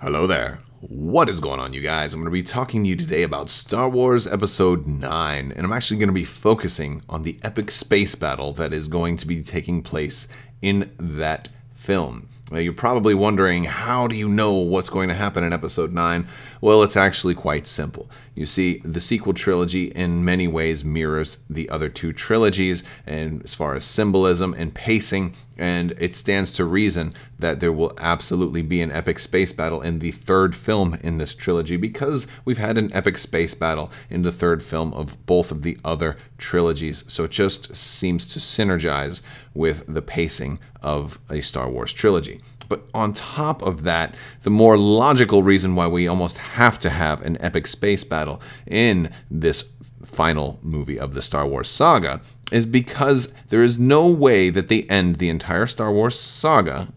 Hello there. What is going on, you guys? I'm going to be talking to you today about Star Wars Episode 9, and I'm actually going to be focusing on the epic space battle that is going to be taking place in that film. Now, you're probably wondering, how do you know what's going to happen in Episode 9? Well, it's actually quite simple. You see, the sequel trilogy in many ways mirrors the other two trilogies, and as far as symbolism and pacing, and it stands to reason that there will absolutely be an epic space battle in the third film in this trilogy, because we've had an epic space battle in the third film of both of the other trilogies. So it just seems to synergize with the pacing of a Star Wars trilogy. But on top of that, the more logical reason why we almost have to have an epic space battle in this final movie of the Star Wars saga is because there is no way that they end the entire Star Wars saga,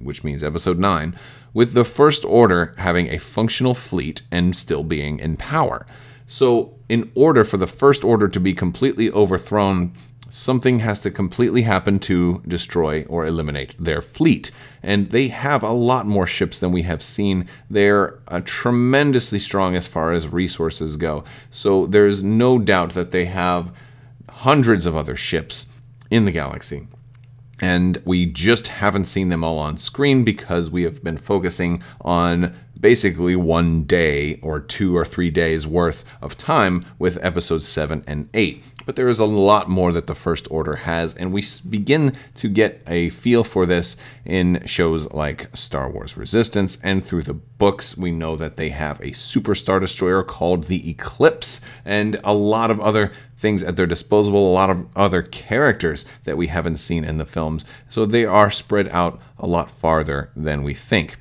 which means Episode 9, with the First Order having a functional fleet and still being in power. So in order for the First Order to be completely overthrown, something has to completely happen to destroy or eliminate their fleet. And they have a lot more ships than we have seen. They're tremendously strong as far as resources go. So there's no doubt that they have hundreds of other ships in the galaxy. And we just haven't seen them all on screen because we have been focusing on basically 1 day or 2 or 3 days worth of time with episodes 7 and 8. But there is a lot more that the First Order has, and we begin to get a feel for this in shows like Star Wars Resistance, and through the books we know that they have a super Star Destroyer called the Eclipse, and a lot of other things at their disposal, a lot of other characters that we haven't seen in the films, so they are spread out a lot farther than we think.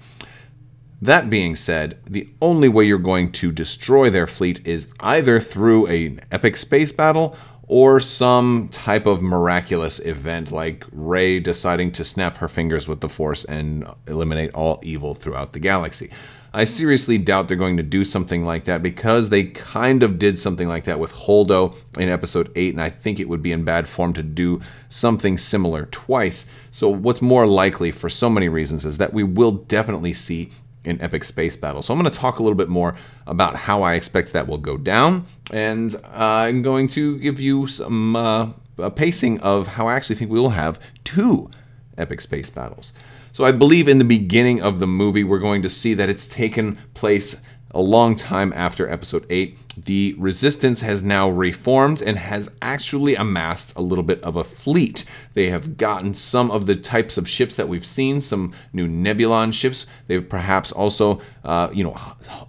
That being said, the only way you're going to destroy their fleet is either through an epic space battle or some type of miraculous event like Rey deciding to snap her fingers with the Force and eliminate all evil throughout the galaxy. I seriously doubt they're going to do something like that because they kind of did something like that with Holdo in Episode 8, and I think it would be in bad form to do something similar twice. So what's more likely for so many reasons is that we will definitely see an epic space battle. So I'm going to talk a little bit more about how I expect that will go down, and I'm going to give you some pacing of how I actually think we will have 2 epic space battles. So I believe in the beginning of the movie we're going to see that it's taken place a long time after Episode 8. The Resistance has now reformed and has actually amassed a little bit of a fleet. They have gotten some of the types of ships that we've seen, some new Nebulon ships. They've perhaps also,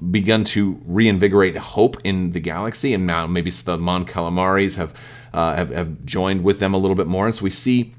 begun to reinvigorate hope in the galaxy, and now maybe the Mon Calamaris have joined with them a little bit more. And so we see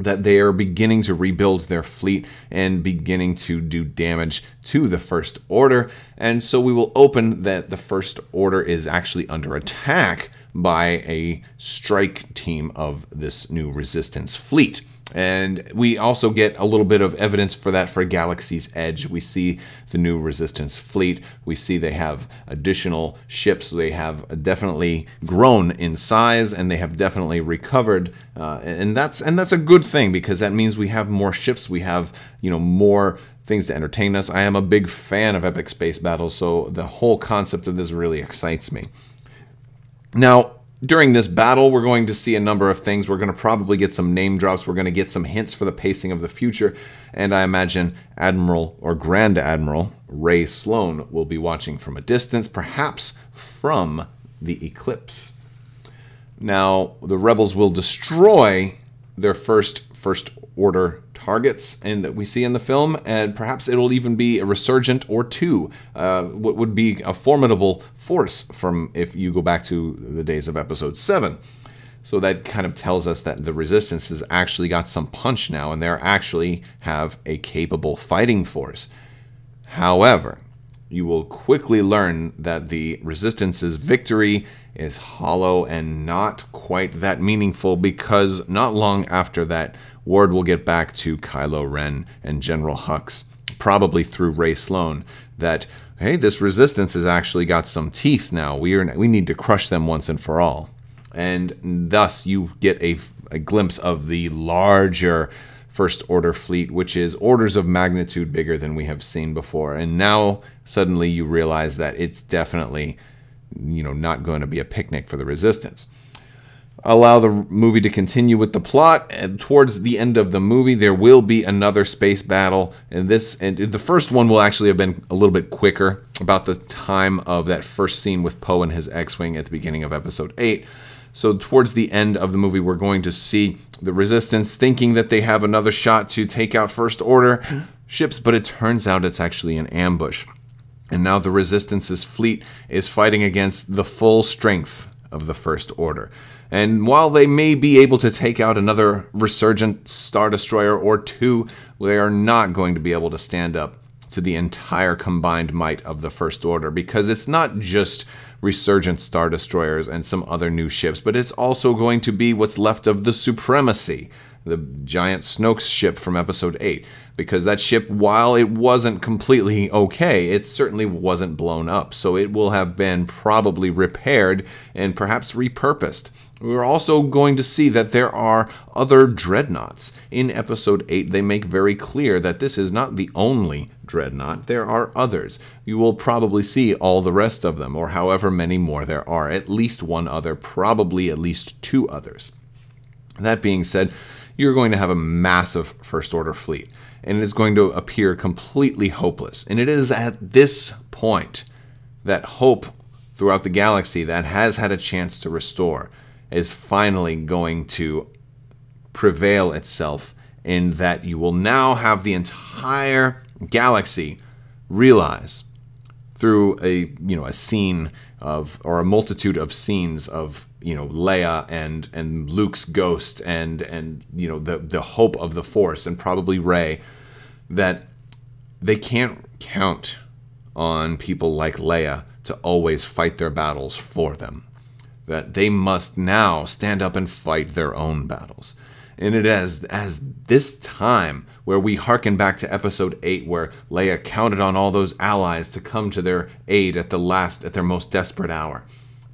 that they are beginning to rebuild their fleet and beginning to do damage to the First Order. And so we will open that the First Order is actually under attack by a strike team of this new Resistance fleet. And we also get a little bit of evidence for that for Galaxy's Edge. We see the new Resistance fleet. We see they have additional ships. They have definitely grown in size, and they have definitely recovered. And that's a good thing, because that means we have more ships. We have more things to entertain us. I am a big fan of epic space battles, so the whole concept of this really excites me. Now, during this battle, we're going to see a number of things. We're going to probably get some name drops. We're going to get some hints for the pacing of the future. And I imagine Admiral or Grand Admiral Rey Sloane will be watching from a distance, perhaps from the Eclipse. Now, the rebels will destroy their First Order targets and that we see in the film, and perhaps it'll even be a resurgent or 2, what would be a formidable force from if you go back to the days of Episode 7. So that kind of tells us that the Resistance has actually got some punch now, and they actually have a capable fighting force. However, you will quickly learn that the Resistance's victory is hollow and not quite that meaningful, because not long after that, word will get back to Kylo Ren and General Hux, probably through Rey Sloane, that, hey, this Resistance has actually got some teeth now. We need to crush them once and for all. And thus you get a glimpse of the larger First Order fleet, which is orders of magnitude bigger than we have seen before. And now suddenly you realize that it's definitely, not going to be a picnic for the Resistance. Allow the movie to continue with the plot, and towards the end of the movie there will be another space battle, and the first one will actually have been a little bit quicker, about the time of that first scene with Poe and his X-Wing at the beginning of episode 8. So towards the end of the movie we're going to see the Resistance thinking that they have another shot to take out First Order ships, but it turns out it's actually an ambush. And now the Resistance's fleet is fighting against the full strength of the First Order. And while they may be able to take out another resurgent Star Destroyer or two, they are not going to be able to stand up to the entire combined might of the First Order, because it's not just resurgent Star Destroyers and some other new ships, but it's also going to be what's left of the Supremacy, the giant Snoke's ship from episode 8, because that ship, while it wasn't completely okay, it certainly wasn't blown up, so it will have been probably repaired and perhaps repurposed. We're also going to see that there are other dreadnoughts. In episode 8, they make very clear that this is not the only dreadnought. There are others. You will probably see all the rest of them, or however many more there are. At least one other, probably at least two others. That being said, you're going to have a massive First Order fleet, and it is going to appear completely hopeless. And it is at this point that hope throughout the galaxy that has had a chance to restore is finally going to prevail itself, in that you will now have the entire galaxy realize through a scene of, or a multitude of scenes of, Leia and Luke's ghost and the hope of the Force, and probably Rey, that they can't count on people like Leia to always fight their battles for them. That they must now stand up and fight their own battles. And it is as this time where we hearken back to episode 8, where Leia counted on all those allies to come to their aid at their most desperate hour.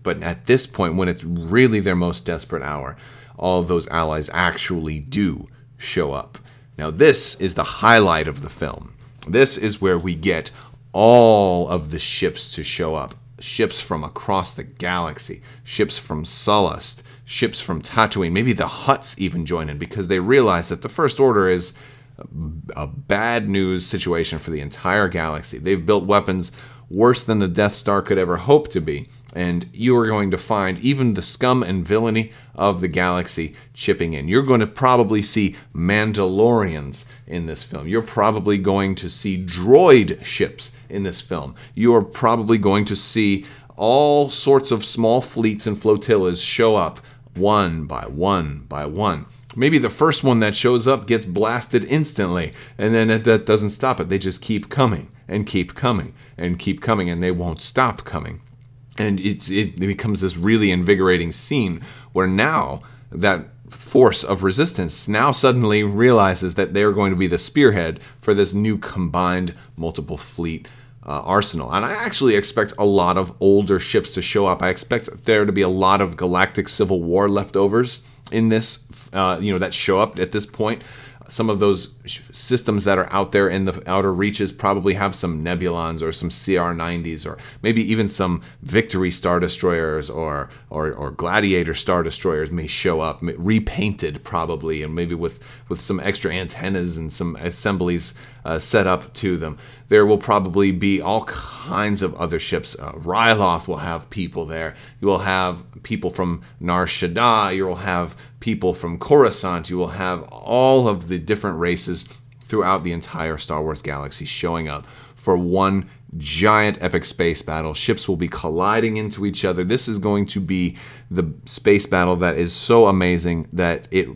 But at this point, when it's really their most desperate hour, all of those allies actually do show up. Now this is the highlight of the film. This is where we get all of the ships to show up. Ships from across the galaxy, ships from Sullust, ships from Tatooine, maybe the Hutts even join in, because they realize that the First Order is a bad news situation for the entire galaxy. They've built weapons worse than the Death Star could ever hope to be, and you are going to find even the scum and villainy of the galaxy chipping in. You're going to probably see Mandalorians in this film. You're probably going to see droid ships in this film. You are probably going to see all sorts of small fleets and flotillas show up one by one by one. Maybe the first one that shows up gets blasted instantly, and then that doesn't stop it. They just keep coming and keep coming and keep coming, and they won't stop coming. And it becomes this really invigorating scene where now that force of resistance now suddenly realizes that they're going to be the spearhead for this new combined multiple fleet arsenal. And I actually expect a lot of older ships to show up. I expect there to be a lot of Galactic Civil War leftovers in this, that show up at this point. Some of those systems that are out there in the outer reaches probably have some Nebulons or some CR-90s, or maybe even some Victory Star Destroyers or Gladiator Star Destroyers may show up, repainted probably, and maybe with some extra antennas and some assemblies set up to them. There will probably be all kinds of other ships. Ryloth will have people there. You will have people from Nar Shaddaa. You will have people from Coruscant. You will have all of the different races throughout the entire Star Wars galaxy showing up for one giant epic space battle. Ships will be colliding into each other. This is going to be the space battle that is so amazing that it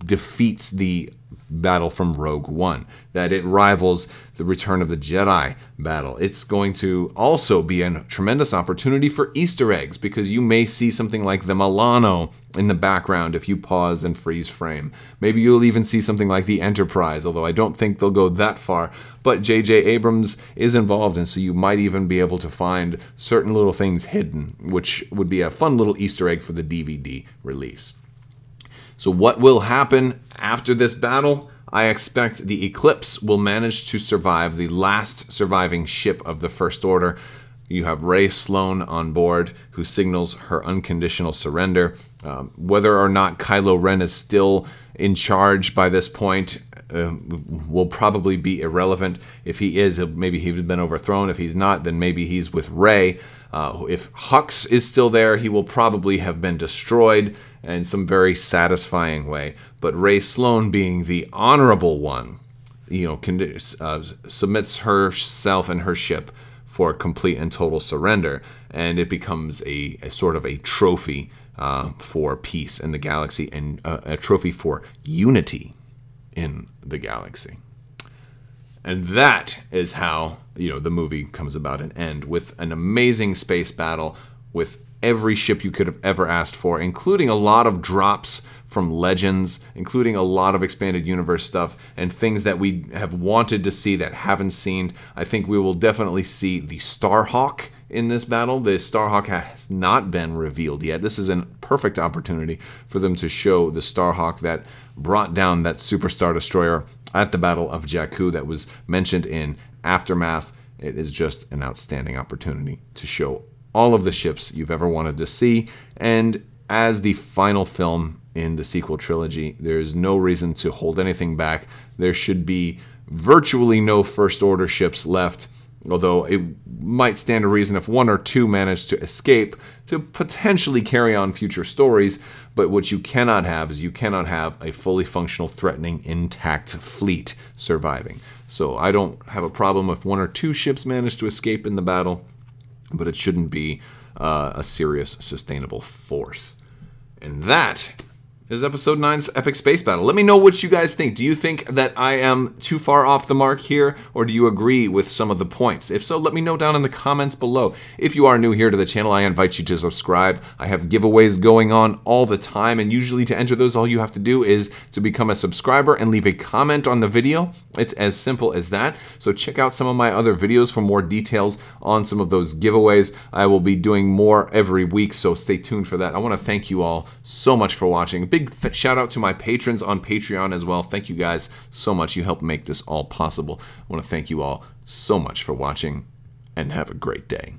defeats the battle from Rogue One, that it rivals the Return of the Jedi battle. It's going to also be a tremendous opportunity for Easter eggs, because you may see something like the Milano in the background if you pause and freeze frame. Maybe you'll even see something like the Enterprise, although I don't think they'll go that far. But J.J. Abrams is involved, and so you might even be able to find certain little things hidden, which would be a fun little Easter egg for the DVD release. So what will happen after this battle? I expect the Eclipse will manage to survive the last surviving ship of the First Order. You have Rey Sloane on board, who signals her unconditional surrender. Whether or not Kylo Ren is still in charge by this point will probably be irrelevant. If he is, maybe he's been overthrown. If he's not, then maybe he's with Rey. If Hux is still there, he will probably have been destroyed in some very satisfying way. But Rey Sloane, being the honorable one, submits herself and her ship for complete and total surrender, and it becomes a sort of a trophy for peace in the galaxy and a trophy for unity in the galaxy. And that is how the movie comes about and end, with an amazing space battle with every ship you could have ever asked for, including a lot of drops from Legends, including a lot of expanded universe stuff and things that we have wanted to see that haven't seen. I think we will definitely see the Starhawk in this battle. The Starhawk has not been revealed yet. This is a perfect opportunity for them to show the Starhawk that brought down that Superstar Destroyer at the Battle of Jakku that was mentioned in Aftermath. It is just an outstanding opportunity to show all of the ships you've ever wanted to see. And as the final film in the sequel trilogy, there's no reason to hold anything back. There should be virtually no First Order ships left, although it might stand a reason if one or two manage to escape to potentially carry on future stories. But what you cannot have is you cannot have a fully functional, threatening, intact fleet surviving. So I don't have a problem if one or two ships manage to escape in the battle, but it shouldn't be a serious, sustainable force. And that is Episode 9's Epic Space Battle. Let me know what you guys think. Do you think that I am too far off the mark here, or do you agree with some of the points? If so, let me know down in the comments below. If you are new here to the channel, I invite you to subscribe. I have giveaways going on all the time, and usually to enter those, all you have to do is to become a subscriber and leave a comment on the video. It's as simple as that. So check out some of my other videos for more details on some of those giveaways. I will be doing more every week, so stay tuned for that. I want to thank you all so much for watching. Big shout out to my patrons on Patreon as well. Thank you guys so much. You help make this all possible. I want to thank you all so much for watching, and have a great day.